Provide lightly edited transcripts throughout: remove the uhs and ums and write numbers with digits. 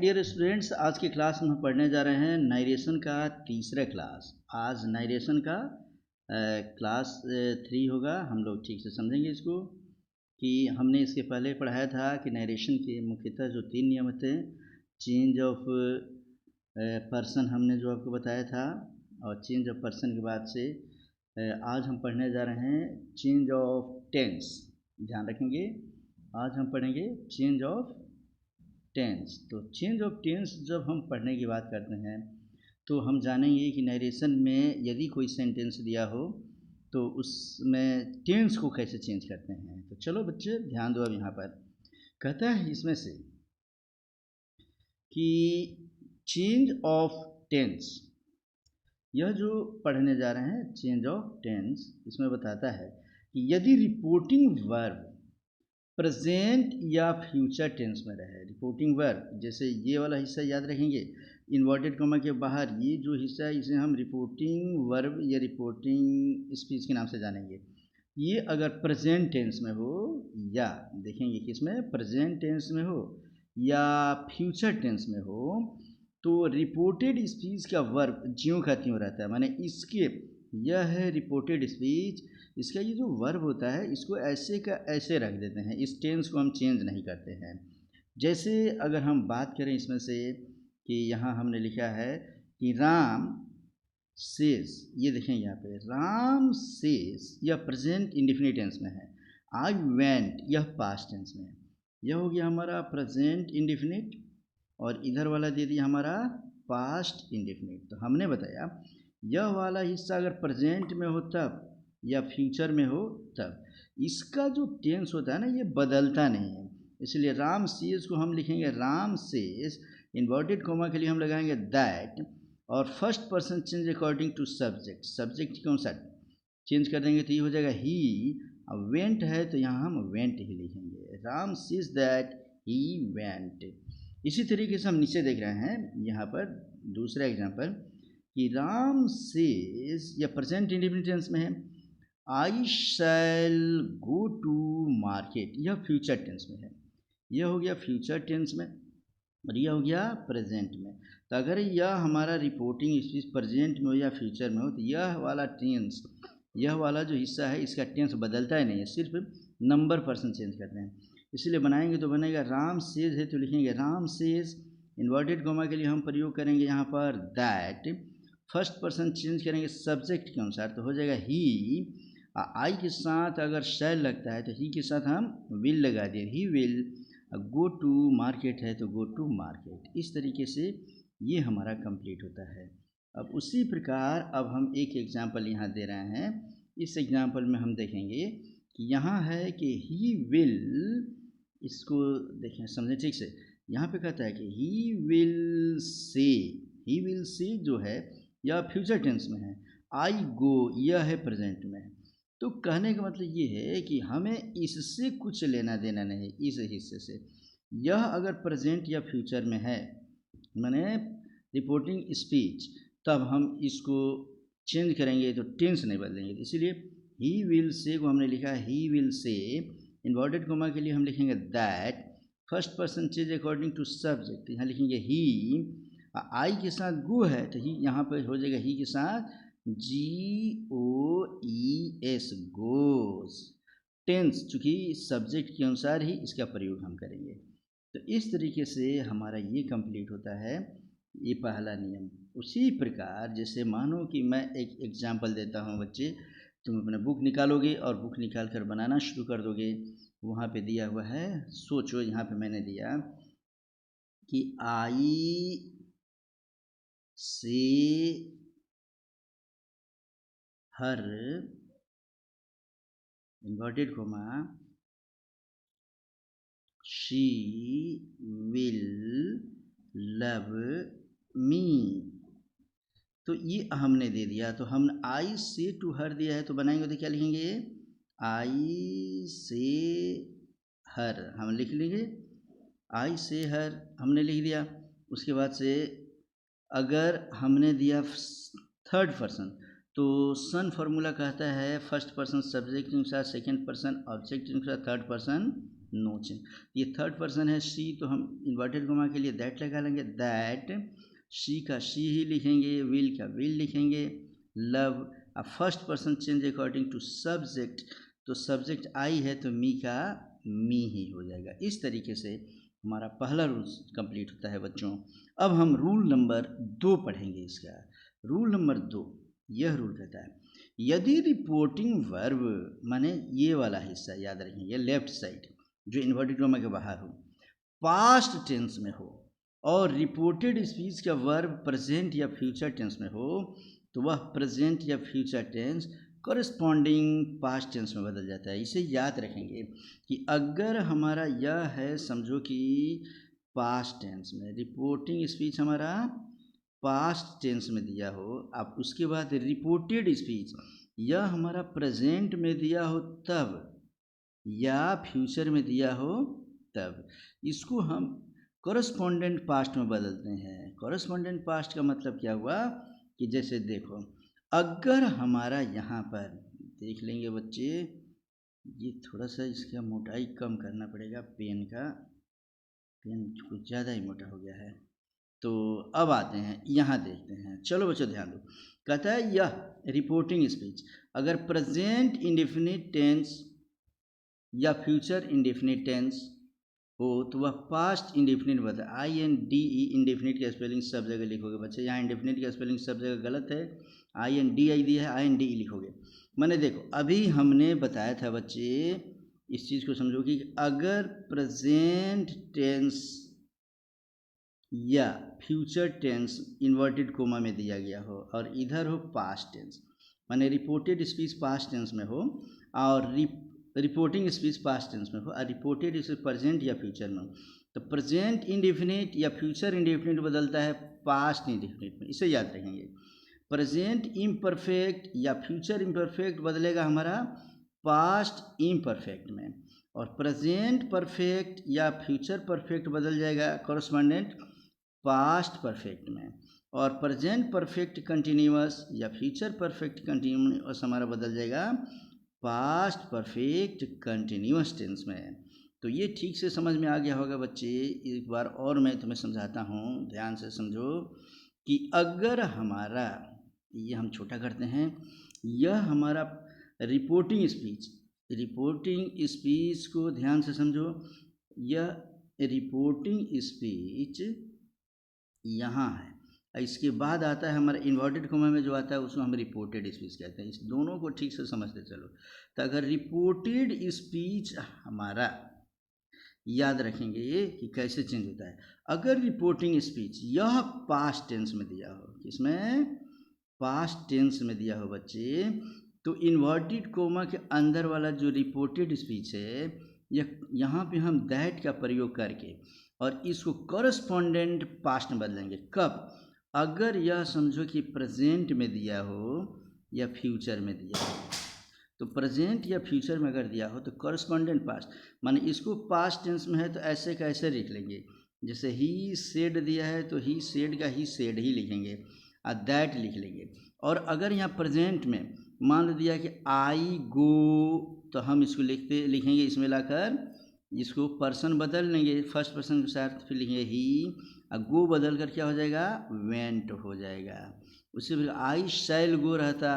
Dear students, आज की class में हम पढ़ने जा रहे हैं नाइरेशन का तीसरा क्लास। आज नाइरेशन का क्लास 3 होगा। हम लोग ठीक से समझेंगे इसको कि हमने इसके पहले पढ़ाया था कि नाइरेशन के मुख्यतः जो 3 नियम थे, चेंज ऑफ पर्सन हमने जो आपको बताया था, और चेंज ऑफ पर्सन के बाद से आज हम पढ़ने जा रहे हैं चेंज ऑफ टेंस। ध्यान रखेंगे, आज हम पढ़ेंगे चेंज ऑफ टेंस। तो चेंज ऑफ टेंस जब हम पढ़ने की बात करते हैं तो हम जानेंगे कि नरेशन में यदि कोई सेंटेंस दिया हो तो उसमें टेंस को कैसे चेंज करते हैं। तो चलो बच्चे ध्यान दो। अब यहाँ पर कहता है इसमें से कि चेंज ऑफ टेंस, यह जो पढ़ने जा रहे हैं चेंज ऑफ टेंस, इसमें बताता है कि यदि रिपोर्टिंग वर्ब प्रेजेंट या फ्यूचर टेंस में रहे। रिपोर्टिंग वर्ब, जैसे ये वाला हिस्सा याद रखेंगे, इन्वर्टेड कॉमा के बाहर ये जो हिस्सा है इसे हम रिपोर्टिंग वर्ब या रिपोर्टिंग स्पीच के नाम से जानेंगे। ये अगर प्रेजेंट टेंस में हो, या देखेंगे कि इसमें प्रेजेंट टेंस में हो या फ्यूचर टेंस में हो, तो रिपोर्टेड स्पीच का वर्ब ज्यों का त्यों रहता है। माने इसके, यह है रिपोर्टेड स्पीच, इसका ये जो वर्ब होता है इसको ऐसे का ऐसे रख देते हैं, इस टेंस को हम चेंज नहीं करते हैं। जैसे अगर हम बात करें इसमें से कि यहाँ हमने लिखा है कि राम सेज, ये देखें यहाँ पे राम सेज, यह प्रेजेंट इंडेफिनिट टेंस में है। आई वेंट, यह पास्ट टेंस में है। यह हो गया हमारा प्रेजेंट इंडेफिनिट, और इधर वाला दे दिया हमारा पास्ट इंडेफिनिट। तो हमने बताया यह वाला हिस्सा अगर प्रेजेंट में हो तब या फ्यूचर में हो तब इसका जो टेंस होता है ना, ये बदलता नहीं है। इसलिए राम सेज को हम लिखेंगे राम सेज, इन्वर्टेड कॉमा के लिए हम लगाएंगे दैट, और first person change according to subject. Subject कौन सा चेंज कर देंगे तो ये हो जाएगा ही। अब वेंट है तो यहाँ हम वेंट ही लिखेंगे, Ram sees that he went. इसी तरीके से हम नीचे देख रहे हैं यहाँ पर दूसरा एग्जाम्पल कि राम सेज, या प्रेजेंट इंडेफिनिट टेंस में है, आई शैल गो टू मार्केट, यह फ्यूचर टेंस में है। यह हो गया फ्यूचर टेंस में और यह हो गया प्रेजेंट में। तो अगर यह हमारा रिपोर्टिंग स्पीच प्रेजेंट में हो या फ्यूचर में हो तो यह वाला टेंस, यह वाला जो हिस्सा है इसका टेंस बदलता ही नहीं है, सिर्फ नंबर पर्सन चेंज करते हैं। इसलिए बनाएंगे तो बनेगा राम सेज है तो लिखेंगे राम सेज, इन्वर्टेड कॉमा के लिए हम प्रयोग करेंगे यहाँ पर दैट, फर्स्ट पर्सन चेंज करेंगे सब्जेक्ट के अनुसार तो हो जाएगा ही। आई के साथ अगर शैल लगता है तो ही के साथ हम विल लगा दें, he will. Go to market है तो गो टू मार्केट। इस तरीके से ये हमारा कंप्लीट होता है। अब उसी प्रकार अब हम एक एग्जाम्पल यहाँ दे रहे हैं। इस एग्जाम्पल में हम देखेंगे कि यहाँ है कि ही विल, इसको देखें समझें ठीक से। यहाँ पे कहता है कि ही विल से जो है यह फ्यूचर टेंस में है, आई गो यह है प्रेजेंट में है। तो कहने का मतलब ये है कि हमें इससे कुछ लेना देना नहीं, इस हिस्से से। यह अगर प्रेजेंट या फ्यूचर में है, माने रिपोर्टिंग स्पीच, तब हम इसको चेंज करेंगे तो टेंस नहीं बदलेंगे। इसीलिए ही विल से को हमने लिखा ही विल से, इन्वर्टेड कॉमा के लिए हम लिखेंगे that, first person change according to subject, यहाँ लिखेंगे ही। आई के साथ गो है तो ही यहाँ पर हो जाएगा ही के साथ GOES, गोज। टेंस चूँकि सब्जेक्ट के अनुसार ही इसका प्रयोग हम करेंगे। तो इस तरीके से हमारा ये कंप्लीट होता है, ये पहला नियम। उसी प्रकार जैसे मानो कि मैं एक एग्जाम्पल देता हूँ बच्चे, तुम अपना बुक निकालोगे और बुक निकाल कर बनाना शुरू कर दोगे। वहाँ पे दिया हुआ है, सोचो यहाँ पे मैंने दिया कि I say her, inverted comma, she will love me. तो ये हमने दे दिया, तो हमने आई से टू हर दिया है तो बनाएंगे तो क्या लिखेंगे, आई से हर हम लिख लेंगे, आई से हर हमने लिख दिया। उसके बाद से अगर हमने दिया थर्ड पर्सन तो सन फार्मूला कहता है फर्स्ट पर्सन सब्जेक्ट के अनुसार, सेकेंड पर्सन ऑब्जेक्ट के अनुसार, थर्ड पर्सन नो चेंज। ये थर्ड पर्सन है शी, तो हम इन्वर्टेड कोमा के लिए दैट लगा लेंगे, दैट शी का शी ही लिखेंगे, विल का विल लिखेंगे, लव अब first person change according to subject, तो सब्जेक्ट आई है तो मी का मी ही हो जाएगा। इस तरीके से हमारा पहला रूल कंप्लीट होता है बच्चों। अब हम रूल नंबर 2 पढ़ेंगे। इसका रूल नंबर 2 यह रूल कहता है, यदि रिपोर्टिंग वर्ब माने ये वाला हिस्सा याद रखेंगे, लेफ्ट साइड जो इन्वर्टेड कॉमा के बाहर हो, पास्ट टेंस में हो और रिपोर्टेड स्पीच का वर्ब प्रेजेंट या फ्यूचर टेंस में हो, तो वह प्रेजेंट या future tense corresponding past tense में बदल जाता है। इसे याद रखेंगे कि अगर हमारा यह है, समझो कि पास्ट टेंस में रिपोर्टिंग स्पीच हमारा पास्ट टेंस में दिया हो, अब उसके बाद रिपोर्टेड स्पीच यह हमारा प्रेजेंट में दिया हो तब, या फ्यूचर में दिया हो तब, इसको हम कॉरेस्पॉन्डेंट पास्ट में बदलते हैं। कॉरेस्पॉन्डेंट पास्ट का मतलब क्या हुआ कि जैसे देखो, अगर हमारा यहाँ पर देख लेंगे बच्चे, ये थोड़ा सा इसका मोटाई कम करना पड़ेगा, पेन कुछ ज़्यादा ही मोटा हो गया है। तो अब आते हैं यहाँ देखते हैं, चलो बच्चों ध्यान दो। कहता है यह रिपोर्टिंग स्पीच अगर प्रेजेंट इंडेफिनिट टेंस या फ्यूचर इंडेफिनिट टेंस हो तो वह पास्ट इंडेफिनिट बता। INDE इंडेफिनिट का स्पेलिंग सब जगह लिखोगे बच्चे, यहाँ इंडेफिनिट का स्पेलिंग सब जगह गलत है, INDI दिया है, INDE लिखोगे। मैंने देखो अभी हमने बताया था बच्चे, इस चीज़ को समझो कि अगर प्रेजेंट टेंस या फ्यूचर टेंस इन्वर्टेड कोमा में दिया गया हो और इधर हो पास्ट टेंस, माने रिपोर्टेड स्पीच पास्ट टेंस में हो और रिपोर्टिंग स्पीच पास्ट टेंस में हो और रिपोर्टेड स्पीच प्रेजेंट या फ्यूचर में हो, तो प्रेजेंट इंडेफिनिट या फ्यूचर इंडेफिनिट बदलता है पास्ट इंडेफिनिट में। इसे याद रखेंगे। प्रेजेंट इम्परफेक्ट या फ्यूचर इम्परफेक्ट बदलेगा हमारा पास्ट इम्परफेक्ट में, और प्रेजेंट परफेक्ट या फ्यूचर परफेक्ट बदल जाएगा कॉरेस्पॉन्डेंट पास्ट परफेक्ट में, और प्रेजेंट परफेक्ट कंटिन्यूअस या फ्यूचर परफेक्ट कंटिन्यूअस हमारा बदल जाएगा पास्ट परफेक्ट कंटिन्यूअस टेंस में। तो ये ठीक से समझ में आ गया होगा बच्चे। एक बार और मैं तुम्हें समझाता हूँ, ध्यान से समझो कि अगर हमारा, ये हम छोटा करते हैं, यह हमारा रिपोर्टिंग स्पीच को ध्यान से समझो, यह रिपोर्टिंग स्पीच यहाँ है, इसके बाद आता है हमारा इन्वर्टेड कोमा में जो आता है उसको हम रिपोर्टेड स्पीच कहते हैं। इस दोनों को ठीक से समझते चलो। तो अगर रिपोर्टेड स्पीच हमारा, याद रखेंगे ये कि कैसे चेंज होता है। अगर रिपोर्टिंग स्पीच यह पास्ट टेंस में दिया हो, किसमें पास्ट टेंस में दिया हो बच्चे, तो इन्वर्टेड कोमा के अंदर वाला जो रिपोर्टेड स्पीच है यहाँ पे हम दैट का प्रयोग करके और इसको कॉरेस्पॉन्डेंट पास्ट में बदलेंगे। कब? अगर यह समझो कि प्रेजेंट में दिया हो या फ्यूचर में दिया हो, तो प्रेजेंट या फ्यूचर में अगर दिया हो तो कॉरेस्पॉन्डेंट पास्ट, माने इसको पास्ट टेंस में है तो ऐसे कैसे लिख लेंगे, जैसे ही सेड दिया है तो ही सेड का ही सेड ही लिखेंगे और दैट लिख लेंगे। और अगर यहाँ प्रेजेंट में मान दिया कि आई गो, तो हम इसको लिखेंगे इसमें लाकर इसको पर्सन बदल लेंगे, फर्स्ट पर्सन के साथ फिर लिखेंगे ही, और गो बदल कर क्या हो जाएगा, वेंट हो जाएगा। उससे फिर आई शैल गो रहता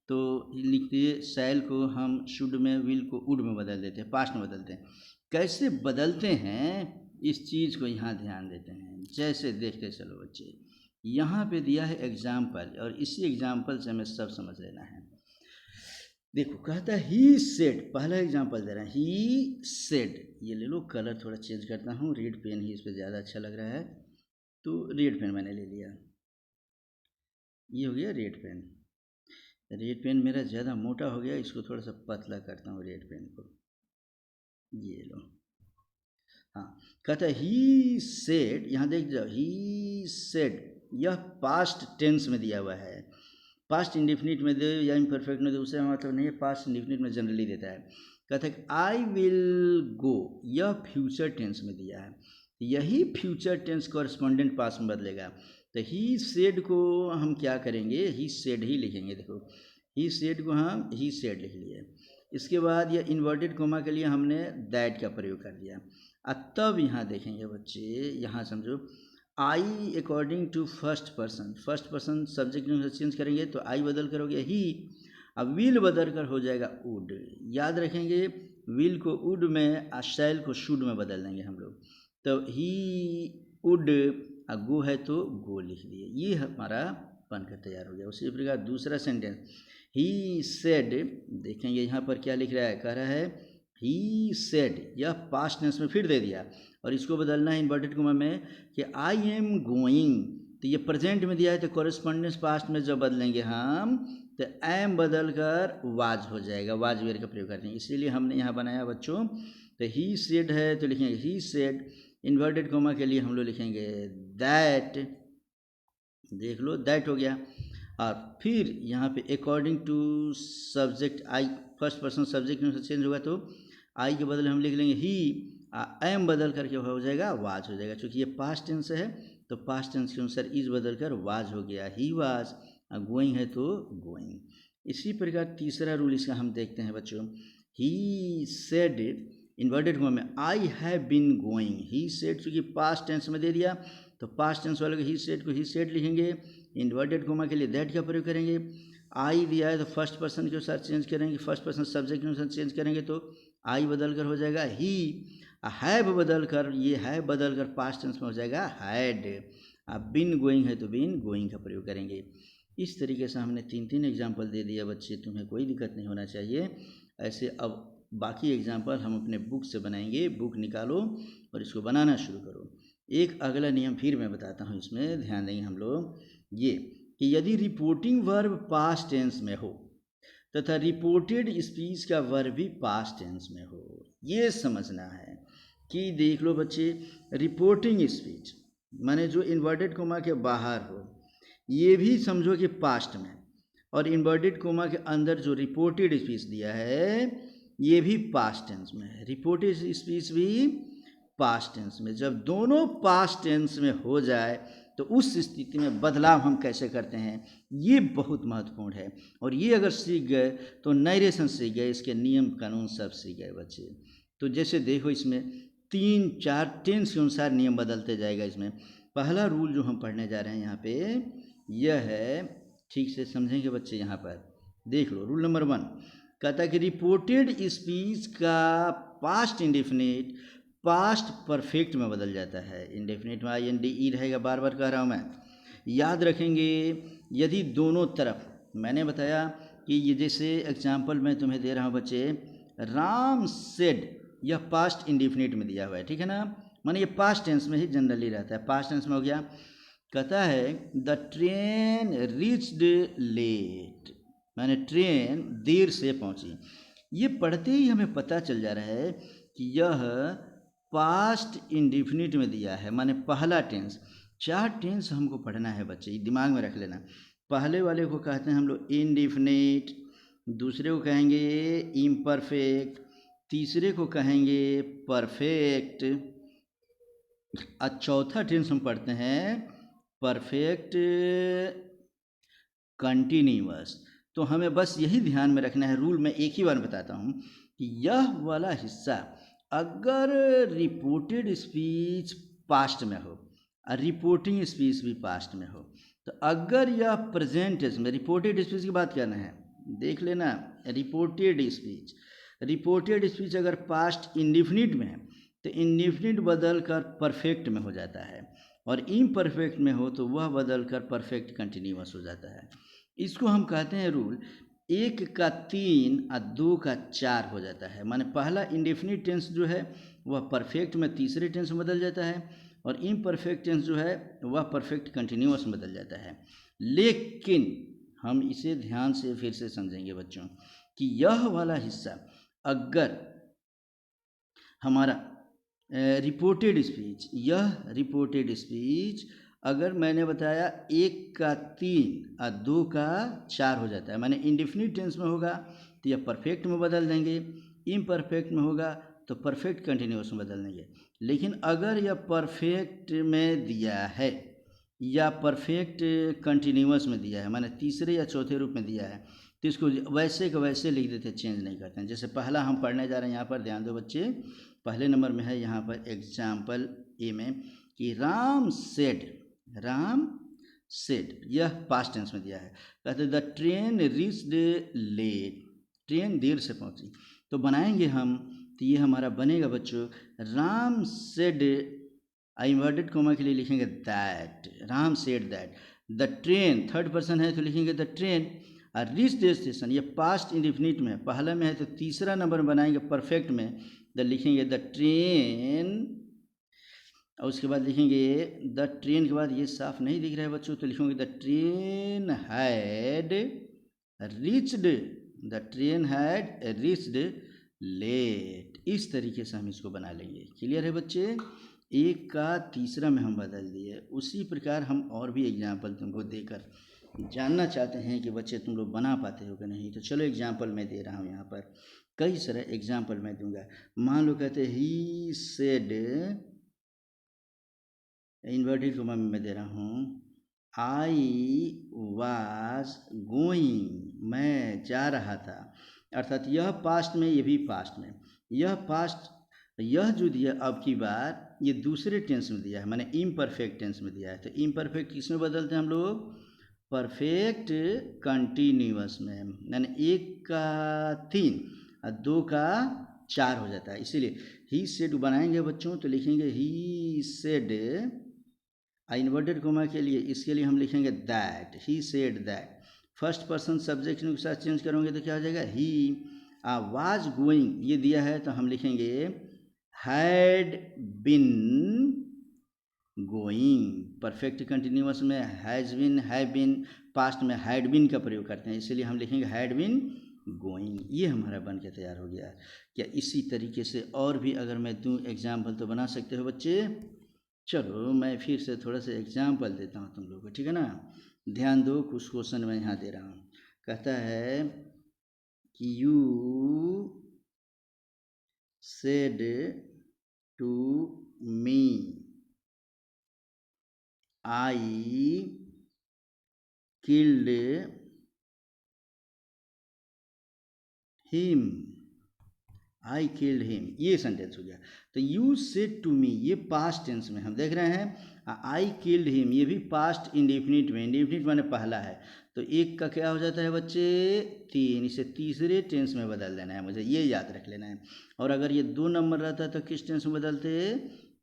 तो लिखते शैल को हम शुड में, विल को वुड में बदल देते हैं, पास्ट में बदलते हैं। कैसे बदलते हैं इस चीज़ को यहाँ ध्यान देते हैं। जैसे देखते चलो बच्चे, यहाँ पे दिया है एग्जाम्पल और इसी एग्जाम्पल से हमें सब समझ लेना है। देखो कहता है ही सेड, पहला एग्जाम्पल दे रहा है ही सेड, ये ले लो, कलर थोड़ा चेंज करता हूँ, रेड पेन ही इस पर ज़्यादा अच्छा लग रहा है तो रेड पेन मैंने ले लिया, ये हो गया रेड पेन। रेड पेन मेरा ज़्यादा मोटा हो गया, इसको थोड़ा सा पतला करता हूँ रेड पेन को, ये लो। हाँ, कहता है ही सेड, यहाँ देख जाओ ही सेड, यह पास्ट टेंस में दिया हुआ है। पास्ट इंडेफिनिट में दे या इम्परफेक्ट में दे उससे मतलब नहीं है, पास्ट इंडेफिनिट में जनरली देता है। कहता है आई विल गो, यह फ्यूचर टेंस में दिया है, यही फ्यूचर टेंस कॉरेस्पॉन्डेंट पास्ट में बदलेगा। तो ही सेड को हम क्या करेंगे, ही सेड ही लिखेंगे। देखो ही सेड को हम ही सेड लिख लिए, इसके बाद यह इन्वर्टेड कोमा के लिए हमने दैट का प्रयोग कर दिया। अब तब यहाँ देखेंगे बच्चे, यहाँ समझो I according to first person subject से चेंज करेंगे तो आई बदल कर हो गया ही। अब विल बदल कर हो जाएगा वुड। याद रखेंगे विल को वुड में, शैल को शुड में बदल देंगे हम लोग। तो ही वुड, गो है तो गो लिख दिए। ये हमारा बनकर तैयार हो गया। उसी प्रकार दूसरा सेंटेंस, ही सेड, देखेंगे यहाँ पर क्या लिख रहा है, कह रहा है ही सेड, यह पास्ट टेंस में फिर दे दिया और इसको बदलना है इन्वर्टेड कोमा में कि आई एम गोइंग। तो ये प्रेजेंट में दिया है तो कॉरेस्पॉन्डेंस पास्ट में जब बदलेंगे हम तो एम बदल कर वाज हो जाएगा, वाज वेयर का प्रयोग करते हैं, इसीलिए हमने यहाँ बनाया बच्चों। तो ही सेड है तो लिखेंगे ही सेड, इन्वर्टेड कोमा के लिए हम लोग लिखेंगे दैट, देख लो दैट हो गया। और फिर यहाँ पे according to subject I, first person subject में चेंज होगा तो आई के बदले हम लिख लेंगे ही, एम बदल करके हो जाएगा वाज हो जाएगा। क्योंकि ये पास्ट टेंस है तो पास्ट टेंस के अनुसार इज बदल कर वाज हो गया, ही वाज, गोइंग है तो गोइंग। इसी प्रकार तीसरा रूल इसका हम देखते हैं बच्चों, ही सेड इन्वर्टेड कोमा में I have been going, he said चूँकि पास्ट टेंस में दे दिया तो पास्ट टेंस वाले को ही सेड को ही सेड लिखेंगे, इन्वर्टेड कोमा के लिए दैट का प्रयोग करेंगे। आई दिया है तो फर्स्ट पर्सन के अनुसार चेंज करेंगे, फर्स्ट पर्सन सब्जेक्ट के अनुसार चेंज करेंगे तो आई बदल कर हो जाएगा ही, हैव बदल कर, ये हैव बदल कर पास्ट टेंस में हो जाएगा हैड। अब बिन गोइंग है तो बिन गोइंग का प्रयोग करेंगे। इस तरीके से हमने 3 एग्जाम्पल दे दिया बच्चे, तुम्हें कोई दिक्कत नहीं होना चाहिए। ऐसे अब बाकी एग्जाम्पल हम अपने बुक से बनाएंगे, बुक निकालो और इसको बनाना शुरू करो। एक अगला नियम फिर मैं बताता हूँ, इसमें ध्यान देंगे हम लोग, ये कि यदि रिपोर्टिंग वर्ब पास्ट टेंस में हो तथा रिपोर्टेड स्पीच का वर्ब भी पास्ट टेंस में हो, ये समझना है कि देख लो बच्चे, रिपोर्टिंग स्पीच माने जो इन्वर्टेड कोमा के बाहर हो, ये भी समझो कि पास्ट में, और इन्वर्टेड कोमा के अंदर जो रिपोर्टेड स्पीच दिया है ये भी पास्ट टेंस में है, रिपोर्टेड स्पीच भी पास्ट टेंस में। जब दोनों पास्ट टेंस में हो जाए तो उस स्थिति में बदलाव हम कैसे करते हैं, ये बहुत महत्वपूर्ण है। और ये अगर सीख गए तो नरेशन सीख गए, इसके नियम कानून सब सीख गए बच्चे। तो जैसे देखो इसमें 3-4 टेंस के अनुसार नियम बदलते जाएगा। इसमें पहला रूल जो हम पढ़ने जा रहे हैं यहाँ पे यह है, ठीक से समझेंगे बच्चे। यहाँ पर देख लो रूल नंबर 1 कहता है कि रिपोर्टेड स्पीच का पास्ट इंडेफिनिट पास्ट परफेक्ट में बदल जाता है। इंडेफिनिट में INDE रहेगा, बार बार कह रहा हूँ मैं। याद रखेंगे यदि दोनों तरफ, मैंने बताया कि ये जैसे एग्जाम्पल मैं तुम्हें दे रहा हूँ बच्चे, राम सेड, यह पास्ट इंडेफिनिट में दिया हुआ है, ठीक है ना, माने ये पास्ट टेंस में ही जनरली रहता है, पास्ट टेंस में हो गया। कहता है द ट्रेन रीच्ड लेट, माने ट्रेन देर से पहुँची। ये पढ़ते ही हमें पता चल जा रहा है कि यह पास्ट इंडेफिनिट में दिया है, माने पहला टेंस। 4 टेंस हमको पढ़ना है बच्चे, दिमाग में रख लेना। पहले वाले को कहते हैं हम लोग इनडिफिनिट, दूसरे को कहेंगे इम्परफेक्ट, तीसरे को कहेंगे परफेक्ट, और चौथा टेंस हम पढ़ते हैं परफेक्ट कंटिन्यूअस। तो हमें बस यही ध्यान में रखना है। रूल मैं एक ही बार बताता हूँ कि यह वाला हिस्सा अगर रिपोर्टेड स्पीच पास्ट में हो और रिपोर्टिंग स्पीच भी पास्ट में हो, तो अगर यह प्रेजेंट टेंस में, रिपोर्टेड स्पीच की बात करना है, देख लेना, रिपोर्टेड स्पीच अगर पास्ट इंडेफिनिट में है तो इंडेफिनिट बदल कर परफेक्ट में हो जाता है, और इम्परफेक्ट में हो तो वह बदल कर परफेक्ट कंटिन्यूअस हो जाता है। इसको हम कहते हैं रूल 1 का 3 और 2 का 4 हो जाता है। माने पहला इंडेफिनिट टेंस जो है वह परफेक्ट में तीसरे टेंस में बदल जाता है, और इम्परफेक्ट टेंस जो है वह परफेक्ट कंटिन्यूअस में बदल जाता है। लेकिन हम इसे ध्यान से फिर से समझेंगे बच्चों कि यह वाला हिस्सा अगर हमारा रिपोर्टेड स्पीच, यह रिपोर्टेड स्पीच अगर मैंने बताया 1 का 3 और 2 का 4 हो जाता है, माने इंडेफिनिट टेंस में होगा तो यह परफेक्ट में बदल देंगे, इम्परफेक्ट में होगा तो परफेक्ट कंटिन्यूअस में बदल देंगे। लेकिन अगर यह परफेक्ट में दिया है या परफेक्ट कंटिन्यूअस में दिया है, माने तीसरे या चौथे रूप में दिया है, तो इसको वैसे के वैसे लिख देते, चेंज नहीं करते हैं। जैसे पहला हम पढ़ने जा रहे हैं, यहाँ पर ध्यान दो बच्चे, पहले नंबर में है यहाँ पर एग्जाम्पल ए में कि राम सेड, यह पास्ट टेंस में दिया है। कहते the train reached late, train देर से पहुंची। तो बनाएंगे हम, तो ये हमारा बनेगा बच्चों, राम सेड, इन्वर्टेड कोमा के लिए लिखेंगे that, Ram said that the train, third person है तो लिखेंगे द ट्रेन, और रीच द स्टेशन, ये पास्ट इंडिफिनिट में पहला में है, तो तीसरा नंबर बनाएंगे परफेक्ट में, द लिखेंगे द ट्रेन, और उसके बाद लिखेंगे द ट्रेन के बाद ये साफ नहीं दिख रहा है बच्चों, तो लिखेंगे the train had reached, the train had reached late. इस तरीके से हम इसको बना लेंगे। क्लियर है बच्चे? एक का तीसरा में हम बदल दिए। उसी प्रकार हम और भी एग्जाम्पल तुमको देकर जानना चाहते हैं कि बच्चे तुम लोग बना पाते हो कि नहीं। तो चलो एग्जाम्पल मैं दे रहा हूँ, यहाँ पर कई सारे एग्जाम्पल मैं दूंगा। मान लो कहते ही सेड, इन्वर्टेड कॉमा में मैं दे रहा हूँ, आई वाज गोइंग, मैं जा रहा था। अर्थात यह पास्ट में, ये भी पास्ट में, यह पास्ट, यह जो दिया अब की बार ये दूसरे टेंस में दिया है, माने इम्परफेक्ट टेंस में दिया है। तो इम्परफेक्ट किस में बदलते हैं हम लोग? परफेक्ट कंटिन्यूअस में, यानी 1 का 3 और 2 का 4 हो जाता है। इसीलिए ही सेड बनाएंगे बच्चों, तो लिखेंगे ही सेड, इन्वर्टेड कोमा के लिए, इसके लिए हम लिखेंगे that, he said that. First person subject के साथ चेंज करोगे तो क्या हो जाएगा? ही वाज गोइंग, ये दिया है तो हम लिखेंगे had been going. Perfect continuous में has been, have been, past में हैड बिन का प्रयोग करते हैं, इसीलिए हम लिखेंगे हैड बिन गोइंग। ये हमारा बन के तैयार हो गया। क्या इसी तरीके से और भी अगर मैं दूँ एग्जाम्पल तो बना सकते हो बच्चे? चलो मैं फिर से थोड़ा सा एग्जाम्पल देता हूँ तुम लोगों को, ठीक है ना? ध्यान दो, कुछ क्वेश्चन मैं यहाँ दे रहा हूँ। कहता है कि you said to me I killed him, I killed him, ये सेंटेंस हो गया। तो यू सेड टू मी, ये पास्ट टेंस में हम देख रहे हैं। आई किल्ड हिम, ये भी पास्ट इंडेफिनिट में, इंडेफिनिट माने पहला है, तो 1 का क्या हो जाता है बच्चे? 3, इसे तीसरे टेंस में बदल देना है, मुझे ये याद रख लेना है। और अगर ये 2 नंबर रहता तो किस टेंस में बदलते?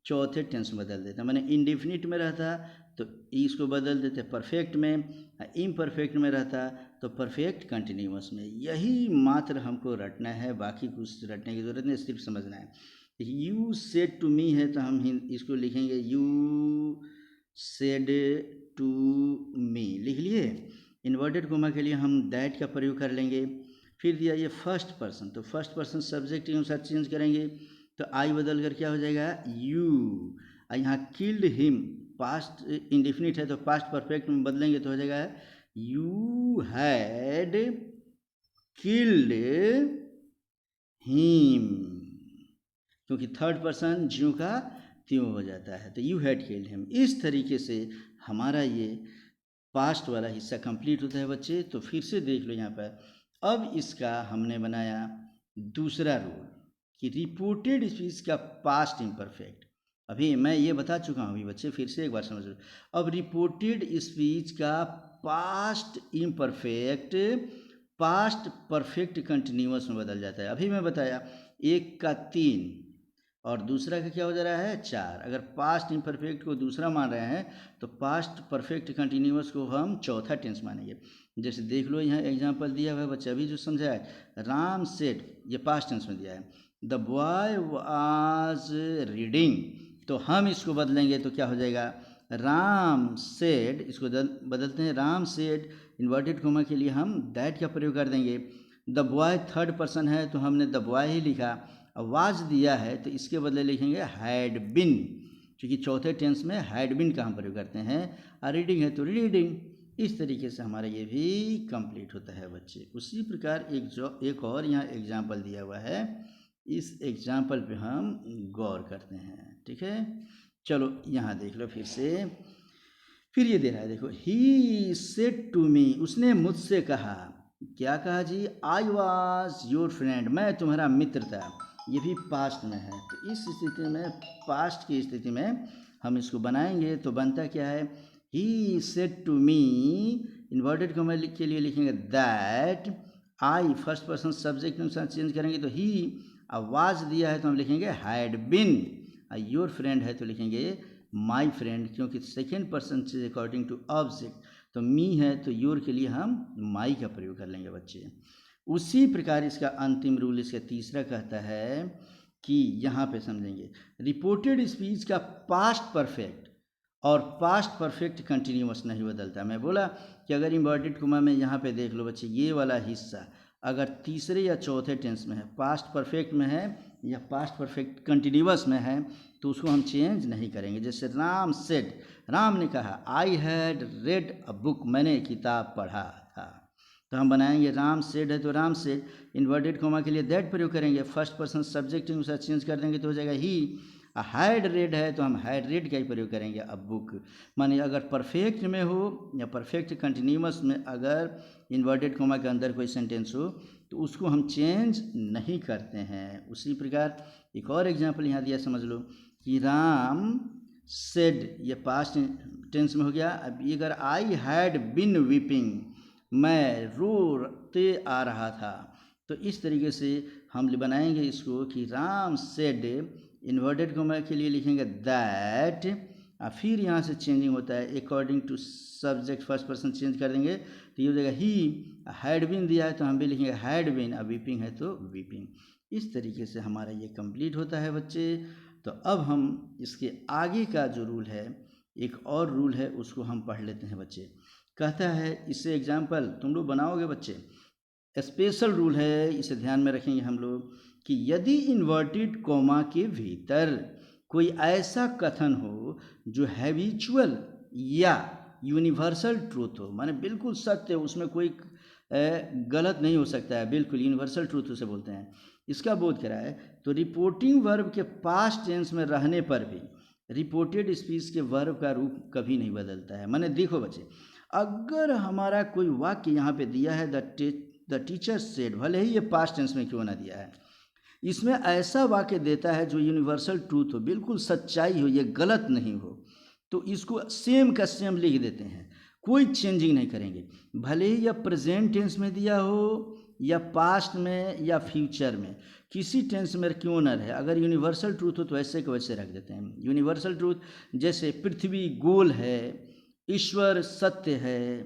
चौथे टेंस में बदल देते। मैंने इंडेफिनिट में रहता तो इसको बदल देते परफेक्ट में, इम्परफेक्ट में रहता तो परफेक्ट कंटिन्यूअस में। यही मात्र हमको रटना है, बाकी कुछ रटने की ज़रूरत नहीं, सिर्फ समझना है। यू सेड टू मी है तो हम इसको लिखेंगे यू सेड टू मी, लिख लिए। इन्वर्टेड कोमा के लिए हम दैट का प्रयोग कर लेंगे। फिर दिया ये फर्स्ट पर्सन, तो फर्स्ट पर्सन सब्जेक्ट के अनुसार चेंज करेंगे, तो आई बदल कर क्या हो जाएगा? यू। यहाँ किल्ड हिम, पास्ट इंडेफिनिट है तो पास्ट परफेक्ट में बदलेंगे तो हो जाएगा यू हैड किल्ड हिम, क्योंकि थर्ड पर्सन ज्यों का त्यों हो जाता है, तो यू हैड किल्ड हिम। इस तरीके से हमारा ये पास्ट वाला हिस्सा कंप्लीट होता है बच्चे। तो फिर से देख लो यहाँ पर, अब इसका हमने बनाया दूसरा रूल कि रिपोर्टेड स्पीच का पास्ट इम्परफेक्ट। अभी मैं ये बता चुका हूँ अभी बच्चे, फिर से एक बार समझ लो। अब रिपोर्टेड स्पीच का past imperfect past perfect continuous में बदल जाता है। अभी मैं बताया 1 का 3 और दूसरा का क्या हो जा रहा है? 4। अगर पास्ट इम्परफेक्ट को दूसरा मान रहे हैं तो पास्ट परफेक्ट कंटिन्यूअस को हम चौथा टेंस मानेंगे। जैसे देख लो यहाँ एग्जांपल दिया हुआ है बच्चा, अभी जो समझा है, राम सेड, ये पास्ट टेंस में दिया है, द बॉय वाज रीडिंग, तो हम इसको बदलेंगे तो क्या हो जाएगा? राम सेड, इसको बदलते हैं, राम सेड, इन्वर्टेड कोमा के लिए हम दैट का प्रयोग कर देंगे। द बॉय थर्ड पर्सन है तो हमने द बॉय ही लिखा। वाज दिया है तो इसके बदले लिखेंगे हैड बिन, क्योंकि चौथे टेंस में हैड बिन का हम प्रयोग करते हैं। और रीडिंग है तो रीडिंग। इस तरीके से हमारा ये भी कंप्लीट होता है बच्चे। उसी प्रकार एक और यहाँ एग्जाम्पल दिया हुआ है, इस एग्जाम्पल पे हम गौर करते हैं, ठीक है? चलो यहाँ देख लो फिर से, फिर ये दे रहा है देखो, ही सेड टू मी, उसने मुझसे कहा, क्या कहा जी, आई वॉज योर फ्रेंड, मैं तुम्हारा मित्र था, ये भी पास्ट में है। तो इस स्थिति में, पास्ट की स्थिति में हम इसको बनाएंगे तो बनता क्या है, he said to me, inverted comma के लिए लिखेंगे that, I first person subject के अनुसार चेंज करेंगे तो ही, आवाज़ दिया है तो हम लिखेंगे हैड बिन, योर फ्रेंड है तो लिखेंगे माई फ्रेंड, क्योंकि सेकेंड पर्सन चीज अकॉर्डिंग टू ऑब्जेक्ट, तो मी है तो योर के लिए हम माई का प्रयोग कर लेंगे बच्चे। उसी प्रकार इसका अंतिम रूल इसका तीसरा कहता है कि यहाँ पे समझेंगे, रिपोर्टेड स्पीच का पास्ट परफेक्ट और पास्ट परफेक्ट कंटिन्यूअस नहीं बदलता। मैं बोला कि अगर इन्वर्टेड कॉमा में यहाँ पे देख लो बच्चे, ये वाला हिस्सा अगर तीसरे या चौथे टेंस में है, पास्ट परफेक्ट में है या पास्ट परफेक्ट कंटिन्यूअस में है, तो उसको हम चेंज नहीं करेंगे। जैसे राम सेड, राम ने कहा I had read a book, मैंने किताब पढ़ा था, तो हम बनाएंगे राम सेड है तो राम सेड, इन्वर्टेड कॉमा के लिए दैट प्रयोग करेंगे, फर्स्ट पर्सन सब्जेक्ट अनुसार चेंज कर देंगे तो हो जाएगा ही, हैड रेड है तो हम हैड रेड का ही प्रयोग करेंगे। अब बुक माने अगर परफेक्ट में हो या परफेक्ट कंटिन्यूअस में अगर इन्वर्टेड कॉमा के अंदर कोई सेंटेंस हो तो उसको हम चेंज नहीं करते हैं। उसी प्रकार एक और एग्जांपल यहाँ दिया, समझ लो कि राम सेड, ये पास्ट टेंस में हो गया। अब अगर आई हैड बिन वीपिंग, मैं रोते आ रहा था, तो इस तरीके से हम बनाएंगे इसको कि राम सेड, इन्वर्टेड कॉमा के लिए लिखेंगे दैट, फिर यहाँ से चेंजिंग होता है according to subject, first person change कर देंगे तो ये हो जाएगा ही, हैड बीन दिया है तो हम भी लिखेंगे हैड बीन, अब वीपिंग है तो वीपिंग। इस तरीके से हमारा ये कंप्लीट होता है बच्चे। तो अब हम इसके आगे का जो रूल है, एक और रूल है, उसको हम पढ़ लेते हैं बच्चे। कहता है, इससे एग्जाम्पल तुम लोग बनाओगे बच्चे, स्पेशल रूल है, इसे ध्यान में रखेंगे हम लोग कि यदि इन्वर्टेड कॉमा के भीतर कोई ऐसा कथन हो जो हैबिचुअल या यूनिवर्सल ट्रूथ हो, माने बिल्कुल सत्य, उसमें कोई गलत नहीं हो सकता है, बिल्कुल यूनिवर्सल ट्रूथ उसे बोलते हैं, इसका बोध कराए, तो रिपोर्टिंग वर्ब के पास्ट टेंस में रहने पर भी रिपोर्टेड स्पीच के वर्ब का रूप कभी नहीं बदलता है। माने देखो बच्चे, अगर हमारा कोई वाक्य यहाँ पे दिया है द टीचर सेड, भले ही ये पास्ट टेंस में क्यों ना दिया है, इसमें ऐसा वाक्य देता है जो यूनिवर्सल ट्रूथ हो, बिल्कुल सच्चाई हो, ये गलत नहीं हो, तो इसको सेम का सेम लिख देते हैं, कोई चेंजिंग नहीं करेंगे। भले ही यह प्रेजेंट टेंस में दिया हो या पास्ट में या फ्यूचर में, किसी टेंस में क्यों न रहे, अगर यूनिवर्सल ट्रूथ हो तो ऐसे के वैसे रख देते हैं। यूनिवर्सल ट्रूथ जैसे पृथ्वी गोल है, ईश्वर सत्य है,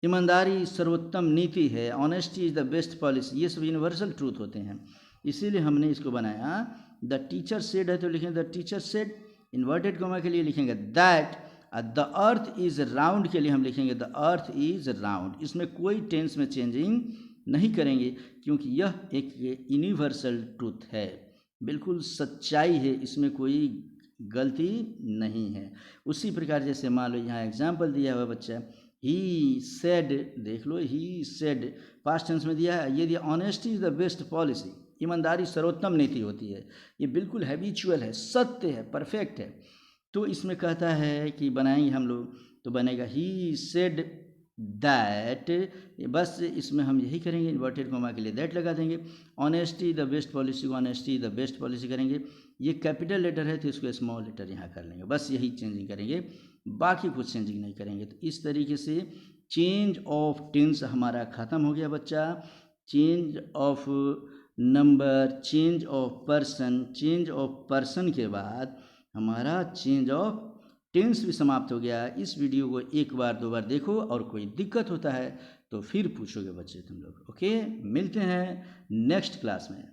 ईमानदारी सर्वोत्तम नीति है, honesty is the best policy, ये सब यूनिवर्सल ट्रूथ होते हैं। इसीलिए हमने इसको बनाया, द टीचर सेड है तो लिखेंगे the teacher said, inverted comma के लिए लिखेंगे that, the earth is round के लिए हम लिखेंगे द अर्थ इज राउंड। इसमें कोई टेंस में चेंजिंग नहीं करेंगे क्योंकि यह एक यूनिवर्सल ट्रूथ है, बिल्कुल सच्चाई है, इसमें कोई गलती नहीं है। उसी प्रकार जैसे मान लो यहाँ एग्जाम्पल दिया हुआ बच्चा, ही सेड, देख लो ही सेड पास्ट टेंस में दिया है, ये दिया honesty is the best policy, ईमानदारी सर्वोत्तम नीति होती है, ये बिल्कुल हैबिचुअल है, सत्य है, परफेक्ट है। तो इसमें कहता है कि बनाएंगे हम लोग, तो बनेगा ही सेड दैट, बस इसमें हम यही करेंगे, इन्वर्टेड कॉमा के लिए दैट लगा देंगे, ऑनेस्टी द बेस्ट पॉलिसी को ऑनेस्टी द बेस्ट पॉलिसी करेंगे, ये कैपिटल लेटर है तो इसको स्मॉल लेटर यहाँ कर लेंगे, बस यही चेंजिंग करेंगे, बाकी कुछ चेंजिंग नहीं करेंगे। तो इस तरीके से चेंज ऑफ टेंस हमारा ख़त्म हो गया बच्चा। Change of number, change of person के बाद हमारा चेंज ऑफ टेंस भी समाप्त हो गया। इस वीडियो को एक बार दो बार देखो, और कोई दिक्कत होता है तो फिर पूछोगे बच्चे तुम लोग। ओके, मिलते हैं नेक्स्ट क्लास में।